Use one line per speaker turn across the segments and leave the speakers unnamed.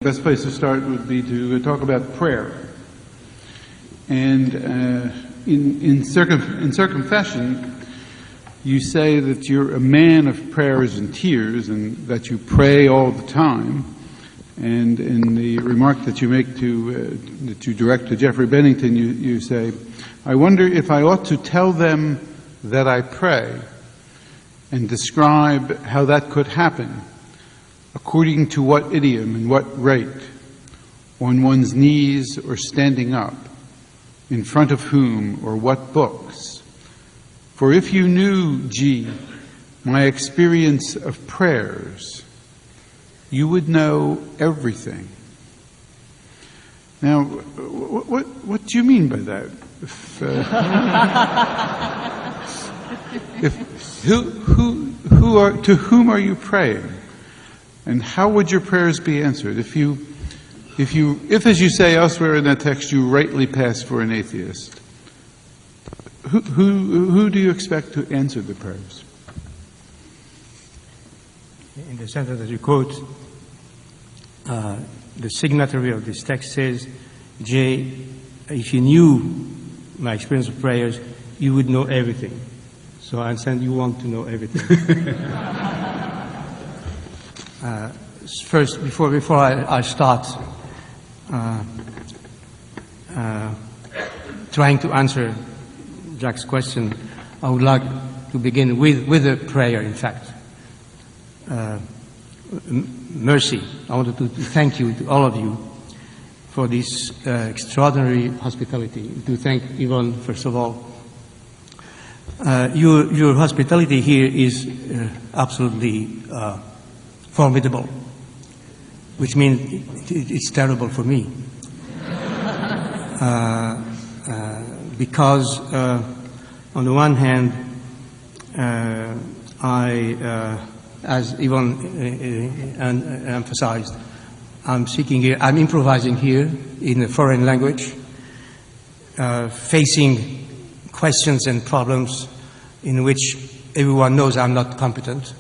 The best place to start would be to talk about prayer. And in Circumfession, you say that you're a man of prayers and tears, and that you pray all the time. And in the remark that you make that you direct to Jeffrey Bennington, you say, "I wonder if I ought to tell them that I pray, and describe how that could happen. According to what idiom and what rate, on one's knees or standing up, in front of whom or what books. For if you knew, my experience of prayers, you would know everything." Now, what do you mean by that? To whom are you praying? And how would your prayers be answered if, as you say elsewhere in that text, you rightly pass for an atheist? Who do you expect to answer the prayers?
In the sentence that you quote, the signatory of this text says, "Jay, if you knew my experience of prayers, you would know everything." So I understand you want to know everything. First, before I start trying to answer Jacques' question, I would like to begin with a prayer, in fact. Mercy. I wanted to thank you, to all of you, for this extraordinary hospitality. To thank Yvonne, first of all. Your hospitality here is absolutely formidable, which means it's terrible for me. Because on the one hand, as Yvonne emphasized, I'm improvising here in a foreign language, facing questions and problems in which everyone knows I'm not competent.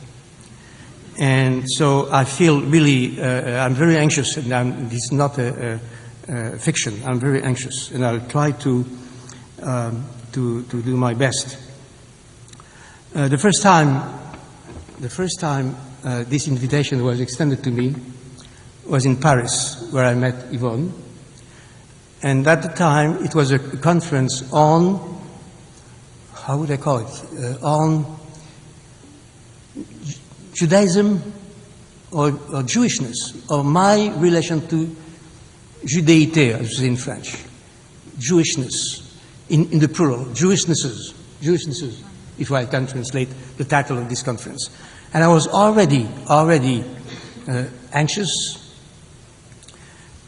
And so I feel really, I'm very anxious, and this is not a fiction. I'm very anxious, and I'll try to do my best. The first time this invitation was extended to me was in Paris, where I met Yvonne. And at the time, it was a conference on, how would I call it, on Judaism or Jewishness, or my relation to Judaïté, as we say in French. Jewishness, in the plural, Jewishnesses, if I can translate the title of this conference. And I was already anxious.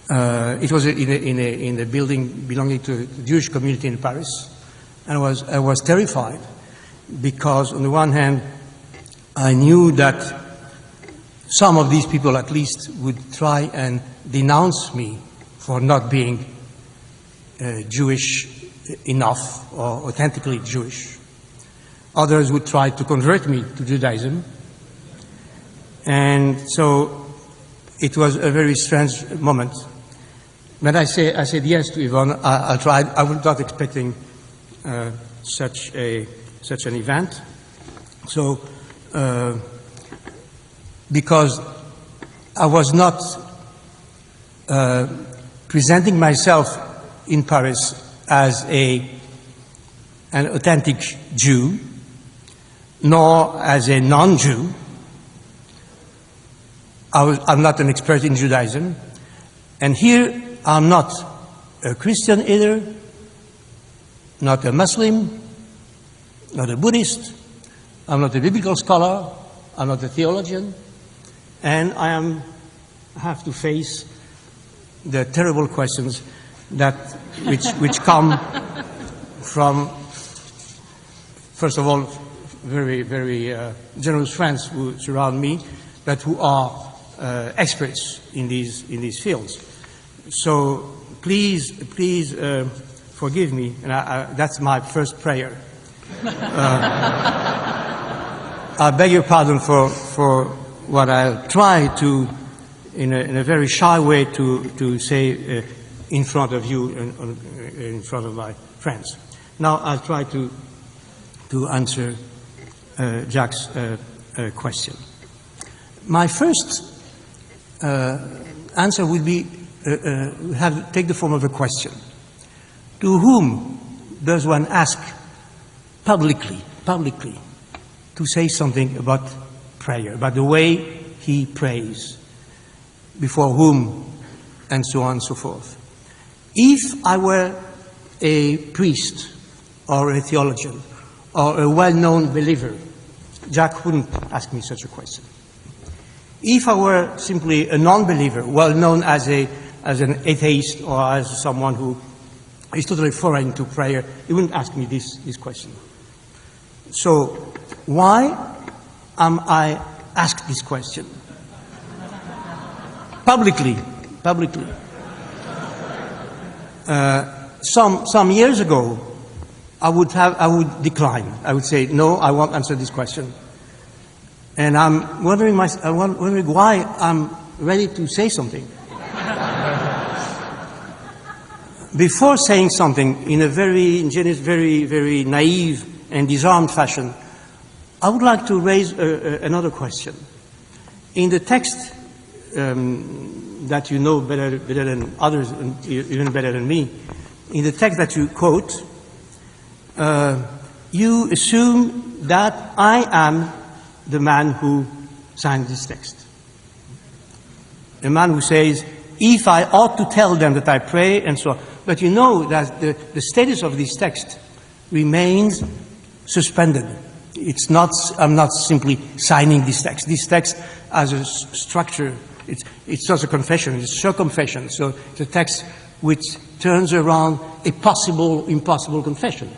It was in a building belonging to the Jewish community in Paris. And I was terrified, because on the one hand, I knew that some of these people at least would try and denounce me for not being Jewish enough or authentically Jewish. Others would try to convert me to Judaism. And so it was a very strange moment. But I said yes to Yvonne. I tried. I was not expecting such an event. So, because I was not presenting myself in Paris as an authentic Jew, nor as a non-Jew. I'm not an expert in Judaism. And here, I'm not a Christian either, not a Muslim, not a Buddhist. I'm not a biblical scholar. I'm not a theologian. And I have to face the terrible questions which come from, first of all, very, very generous friends who surround me, but who are experts in these fields. So please forgive me, and that's my first prayer. I beg your pardon for what I'll try to in a very shy way to say in front of you and in front of my friends. Now I'll try to answer Jacques' question. My first answer would be take the form of a question. To whom does one ask publicly to say something about prayer, about the way he prays, before whom, and so on and so forth? If I were a priest or a theologian or a well-known believer, Jacques wouldn't ask me such a question. If I were simply a non-believer, well-known as an atheist or as someone who is totally foreign to prayer, he wouldn't ask me this question. So why am I asked this question? Publicly. Some years ago, I would decline. I would say, no, I won't answer this question. And I'm wondering why I'm ready to say something. Before saying something in a very ingenious, very, very naive and disarmed fashion, I would like to raise another question. In the text that you know better than others, and even better than me, in the text that you quote, you assume that I am the man who signed this text. A man who says, if I ought to tell them that I pray, and so on. But you know that the status of this text remains suspended. I'm not simply signing this text. This text has a structure. It's not a confession, it's a circumfession. So it's a text which turns around a possible, impossible confession.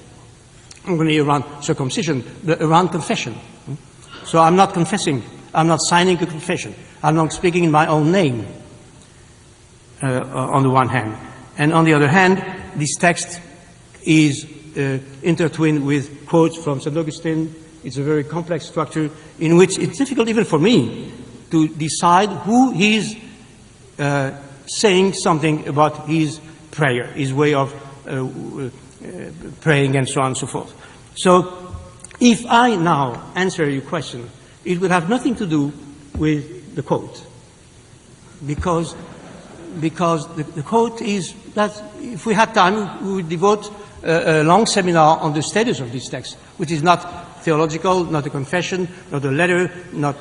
Not only around circumcision, but around confession. So I'm not confessing. I'm not signing a confession. I'm not speaking in my own name, on the one hand. And on the other hand, this text is intertwined with quotes from St. Augustine. It's a very complex structure in which it's difficult even for me to decide who is saying something about his prayer, his way of praying, and so on and so forth. So if I now answer your question, it would have nothing to do with the quote, because the quote is that if we had time, we would devote a long seminar on the status of this text, which is not theological, not a confession, not a letter, not